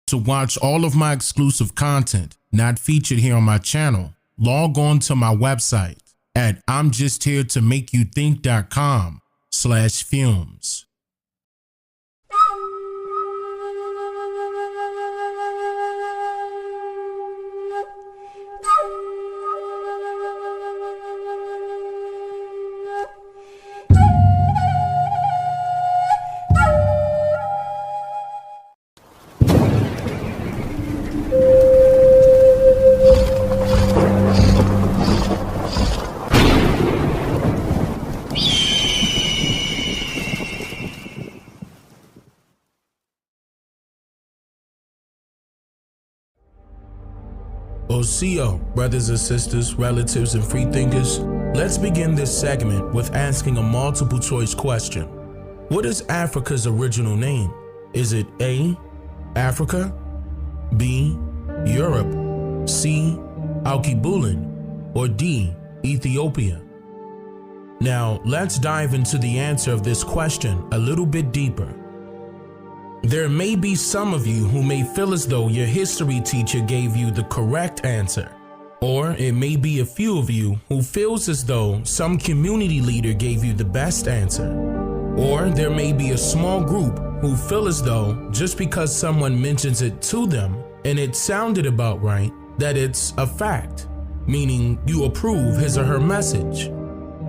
To watch all of my exclusive content not featured here on my channel, log on to my website at imjustheretomake-you-think.com/films. OCO, brothers and sisters, relatives, and freethinkers, let's begin this segment with asking a multiple choice question. What is Africa's original name? Is it A, Africa, B, Europe, C, Alkebulan, or D, Ethiopia? Now, let's dive into the answer of this question a little bit deeper. There may be some of you who may feel as though your history teacher gave you the correct answer, or it may be a few of you who feels as though some community leader gave you the best answer, or there may be a small group who feel as though just because someone mentions it to them and it sounded about right, that it's a fact, meaning you approve his or her message.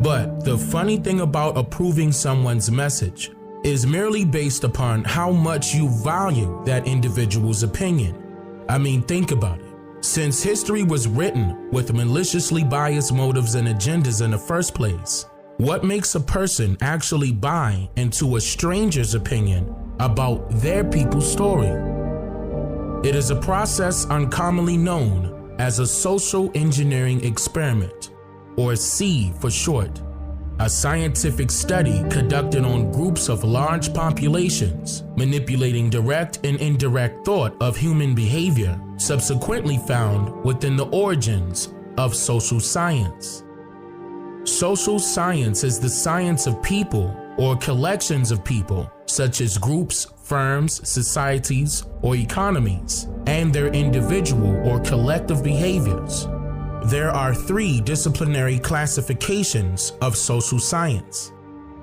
But the funny thing about approving someone's message is merely based upon how much you value that individual's opinion. I mean, think about it. Since history was written with maliciously biased motives and agendas in the first place, what makes a person actually buy into a stranger's opinion about their people's story? It is a process uncommonly known as a social engineering experiment, or C for short. A scientific study conducted on groups of large populations, manipulating direct and indirect thought of human behavior, subsequently found within the origins of social science. Social science is the science of people or collections of people, such as groups, firms, societies, or economies, and their individual or collective behaviors. There are three disciplinary classifications of social science: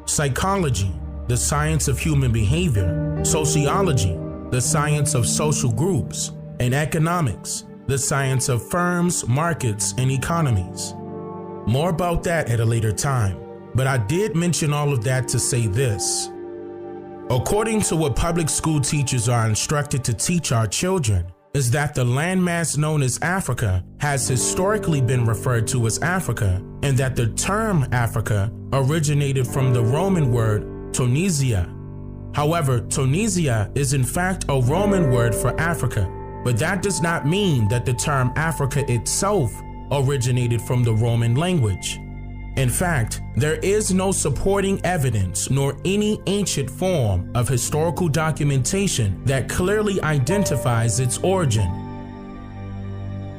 psychology, the science of human behavior; sociology, the science of social groups; and economics, the science of firms, markets, and economies. More about that at a later time, but I did mention all of that to say this. According to what public school teachers are instructed to teach our children, is that the landmass known as Africa has historically been referred to as Africa, and that the term Africa originated from the Roman word Tunisia. However, Tunisia is in fact a Roman word for Africa, but that does not mean that the term Africa itself originated from the Roman language. In fact, there is no supporting evidence nor any ancient form of historical documentation that clearly identifies its origin.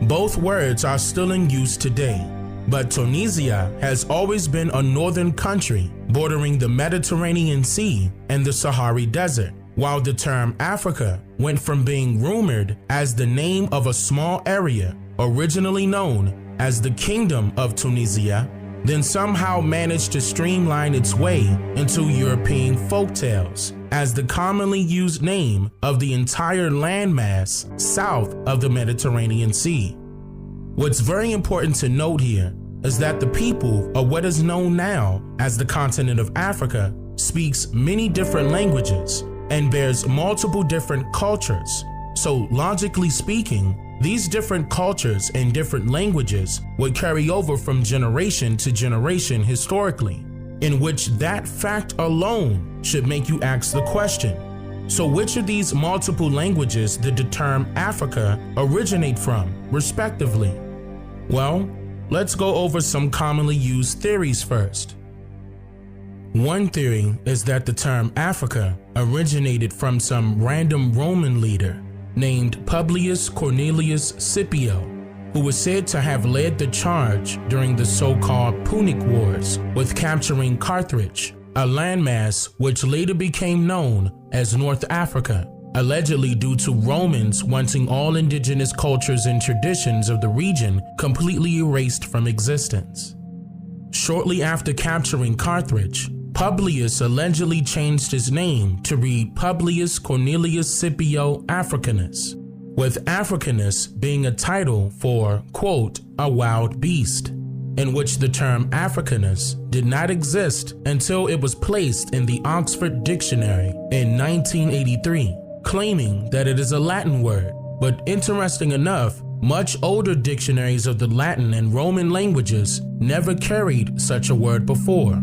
Both words are still in use today, but Tunisia has always been a northern country bordering the Mediterranean Sea and the Sahara Desert, while the term Africa went from being rumored as the name of a small area originally known as the Kingdom of Tunisia, then somehow managed to streamline its way into European folktales as the commonly used name of the entire landmass south of the Mediterranean Sea. What's very important to note here is that the people of what is known now as the continent of Africa speaks many different languages and bears multiple different cultures. So logically speaking, these different cultures and different languages would carry over from generation to generation historically, in which that fact alone should make you ask the question, so which of these multiple languages did the term Africa originate from, respectively? Well, let's go over some commonly used theories first. One theory is that the term Africa originated from some random Roman leader named Publius Cornelius Scipio, who was said to have led the charge during the so-called Punic Wars with capturing Carthage, a landmass which later became known as North Africa, allegedly due to Romans wanting all indigenous cultures and traditions of the region completely erased from existence. Shortly after capturing Carthage, Publius allegedly changed his name to read Publius Cornelius Scipio Africanus, with Africanus being a title for, quote, a wild beast, in which the term Africanus did not exist until it was placed in the Oxford Dictionary in 1983, claiming that it is a Latin word. But interesting enough, much older dictionaries of the Latin and Roman languages never carried such a word before.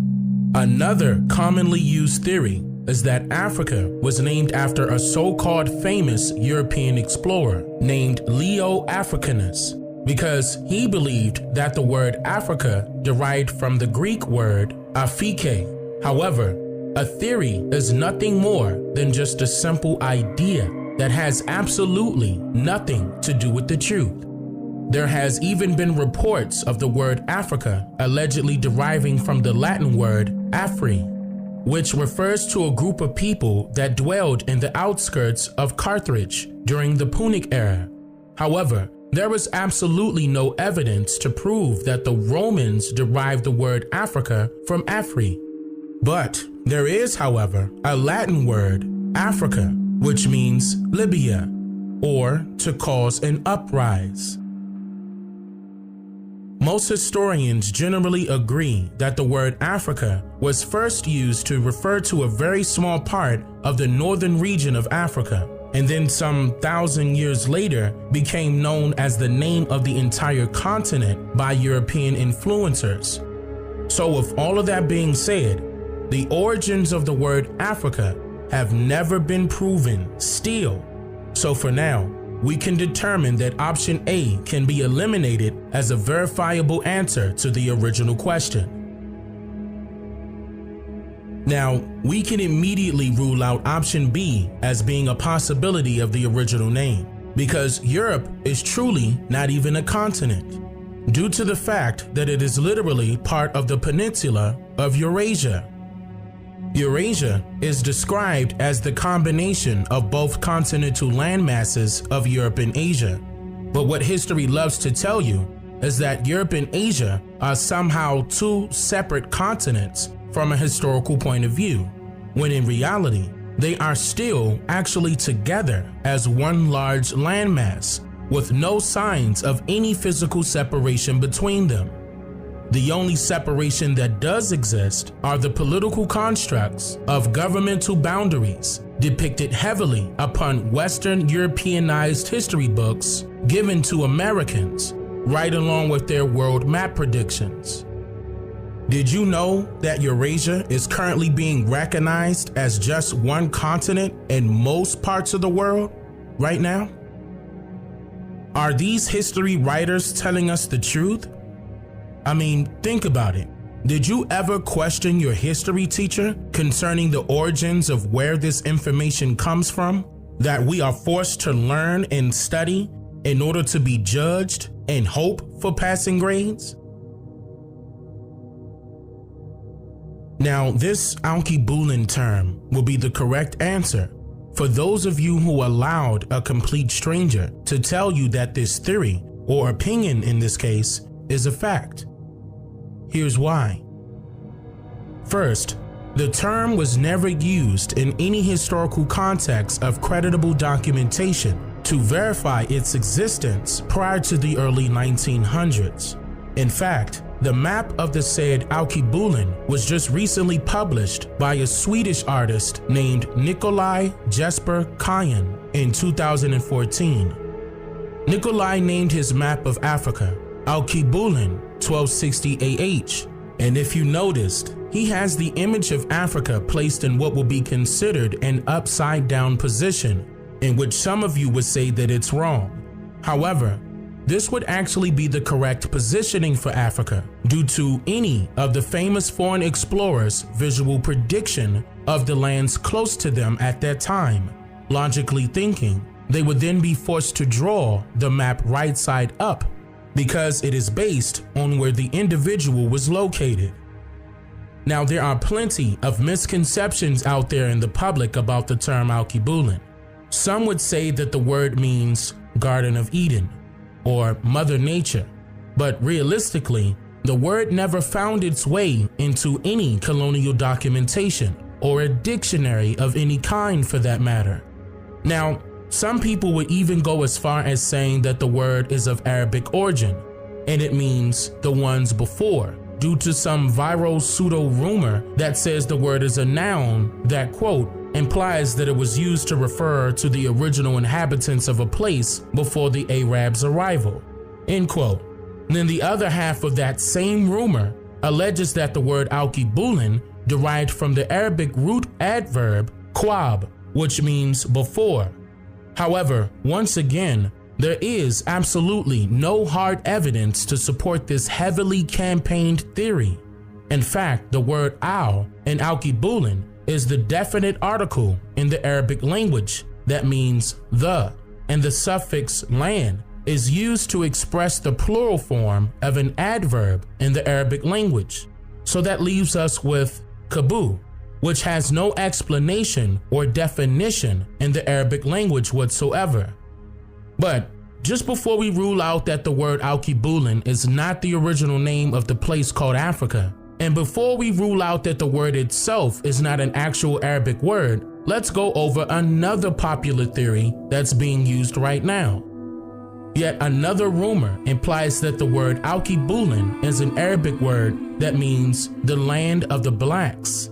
Another commonly used theory is that Africa was named after a so-called famous European explorer named Leo Africanus, because he believed that the word Africa derived from the Greek word Afrique. However, a theory is nothing more than just a simple idea that has absolutely nothing to do with the truth. There has even been reports of the word Africa allegedly deriving from the Latin word Afri, which refers to a group of people that dwelled in the outskirts of Carthage during the Punic era. However, there is absolutely no evidence to prove that the Romans derived the word Africa from Afri. But there is, however, a Latin word, Africa, which means Libya, or to cause an uprise. Most historians generally agree that the word Africa was first used to refer to a very small part of the northern region of Africa, and then some 1,000 years later became known as the name of the entire continent by European influencers. So with all of that being said, the origins of the word Africa have never been proven still. So for now, we can determine that option A can be eliminated as a verifiable answer to the original question. Now, we can immediately rule out option B as being a possibility of the original name, because Europe is truly not even a continent, due to the fact that it is literally part of the peninsula of Eurasia. Eurasia is described as the combination of both continental landmasses of Europe and Asia. But what history loves to tell you is that Europe and Asia are somehow two separate continents from a historical point of view, when in reality, they are still actually together as one large landmass with no signs of any physical separation between them. The only separation that does exist are the political constructs of governmental boundaries depicted heavily upon Western Europeanized history books given to Americans, right along with their world map predictions. Did you know that Eurasia is currently being recognized as just one continent in most parts of the world right now? Are these history writers telling us the truth? I mean, think about it. Did you ever question your history teacher concerning the origins of where this information comes from, that we are forced to learn and study in order to be judged and hope for passing grades? Now, this Alkebulan term will be the correct answer for those of you who allowed a complete stranger to tell you that this theory, or opinion in this case, is a fact. Here's why. First, the term was never used in any historical context of creditable documentation to verify its existence prior to the early 1900s. In fact, the map of the said Alkebulan was just recently published by a Swedish artist named Nikolai Jesper Kayan in 2014. Nikolai named his map of Africa Alkebulan 1260 AH, and if you noticed, he has the image of Africa placed in what will be considered an upside down position, in which some of you would say that it's wrong. However, this would actually be the correct positioning for Africa due to any of the famous foreign explorers' visual prediction of the lands close to them at that time. Logically thinking, they would then be forced to draw the map right side up, because it is based on where the individual was located. Now, there are plenty of misconceptions out there in the public about the term Alkebulan. Some would say that the word means Garden of Eden or Mother Nature, but realistically, the word never found its way into any colonial documentation or a dictionary of any kind for that matter. Now, some people would even go as far as saying that the word is of Arabic origin and it means the ones before, due to some viral pseudo-rumor that says the word is a noun that, quote, implies that it was used to refer to the original inhabitants of a place before the Arabs' arrival, end quote. Then the other half of that same rumor alleges that the word Alkebulan derived from the Arabic root adverb quab, which means before. However, once again, there is absolutely no hard evidence to support this heavily campaigned theory. In fact, the word al in Alkebulan is the definite article in the Arabic language that means the, and the suffix lan is used to express the plural form of an adverb in the Arabic language. So that leaves us with kabu, which has no explanation or definition in the Arabic language whatsoever. But just before we rule out that the word Alkebulan is not the original name of the place called Africa, and before we rule out that the word itself is not an actual Arabic word, let's go over another popular theory that's being used right now. Yet another rumor implies that the word Alkebulan is an Arabic word that means the land of the blacks.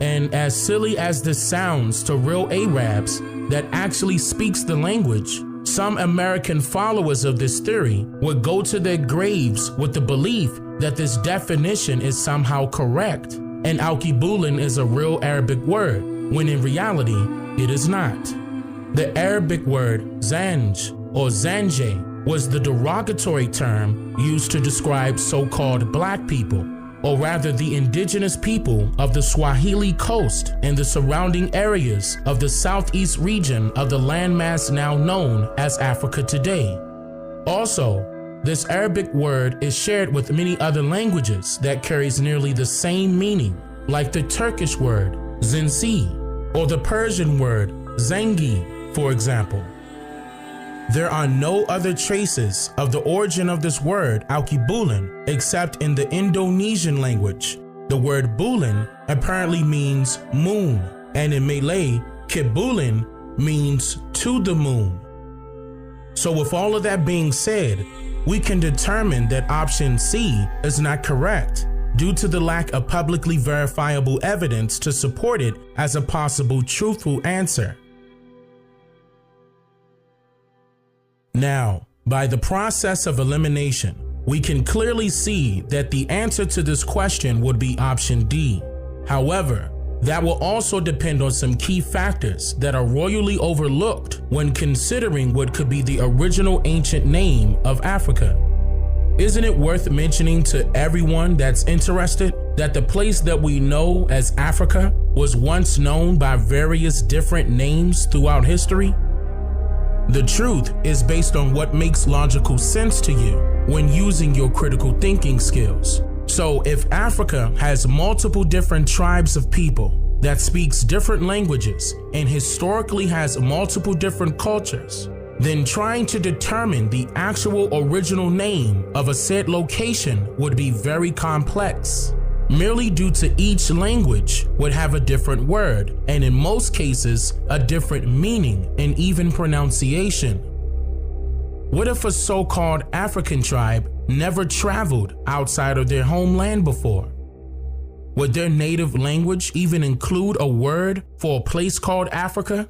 And as silly as this sounds to real Arabs that actually speaks the language, some American followers of this theory would go to their graves with the belief that this definition is somehow correct and Alkebulan is a real Arabic word, when in reality, it is not. The Arabic word zanj or zanje was the derogatory term used to describe so-called black people, or rather the indigenous people of the Swahili coast and the surrounding areas of the southeast region of the landmass now known as Africa today. Also, this Arabic word is shared with many other languages that carries nearly the same meaning, like the Turkish word zinsi or the Persian word zengi, for example. There are no other traces of the origin of this word Alkebulan except in the Indonesian language. The word bulan apparently means moon, and in Malay, Kebulan means to the moon. So with all of that being said, we can determine that option C is not correct due to the lack of publicly verifiable evidence to support it as a possible truthful answer. Now, by the process of elimination, we can clearly see that the answer to this question would be option D. However, that will also depend on some key factors that are royally overlooked when considering what could be the original ancient name of Africa. Isn't it worth mentioning to everyone that's interested that the place that we know as Africa was once known by various different names throughout history? The truth is based on what makes logical sense to you when using your critical thinking skills. So if Africa has multiple different tribes of people that speaks different languages and historically has multiple different cultures, then trying to determine the actual original name of a said location would be very complex, merely due to each language would have a different word, and in most cases, a different meaning and even pronunciation. What if a so-called African tribe never traveled outside of their homeland before? Would their native language even include a word for a place called Africa?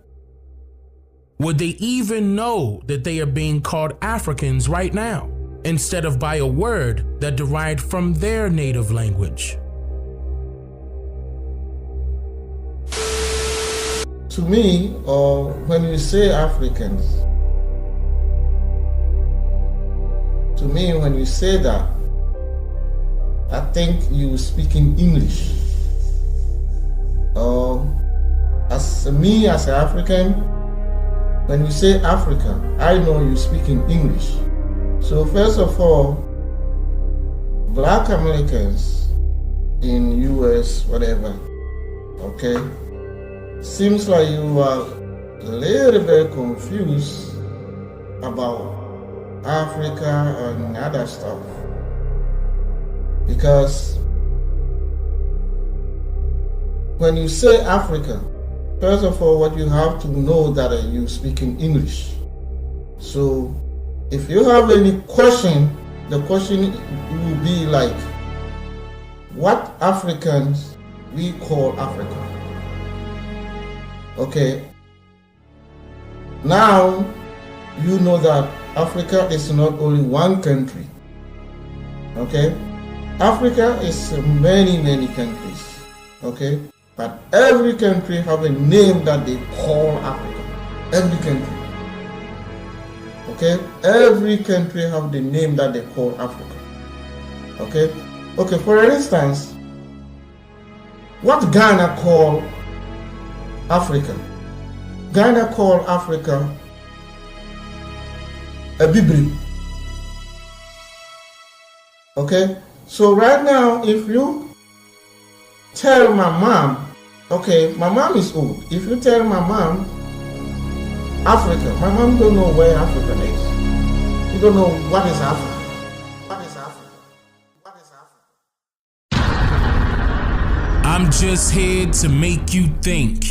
Would they even know that they are being called Africans right now, instead of by a word that derived from their native language? To me, when you say Africans, when you say that, I think you speaking English. As an African, when you say Africa, I know you speaking English. So first of all, Black Americans in US, whatever, okay, seems like you are a little bit confused about Africa and other stuff. Because when you say Africa, first of all, what you have to know that you speak in English. So if you have any question, the question will be like, what Africans we call Africa? Okay. Now you know that Africa is not only one country. Okay. Africa is many countries. Okay. But every country have a name that they call Africa. Every country. Okay? Every country have the name that they call Africa. Okay? Okay, for instance, what Ghana call Africa? Ghana call Africa a Bibri. Okay? So right now, if you tell my mom, okay, my mom is old. If you tell my mom Africa, my mom don't know where Africa is. You don't know what is Africa. What is Africa? What is Africa? I'm just here to make you think.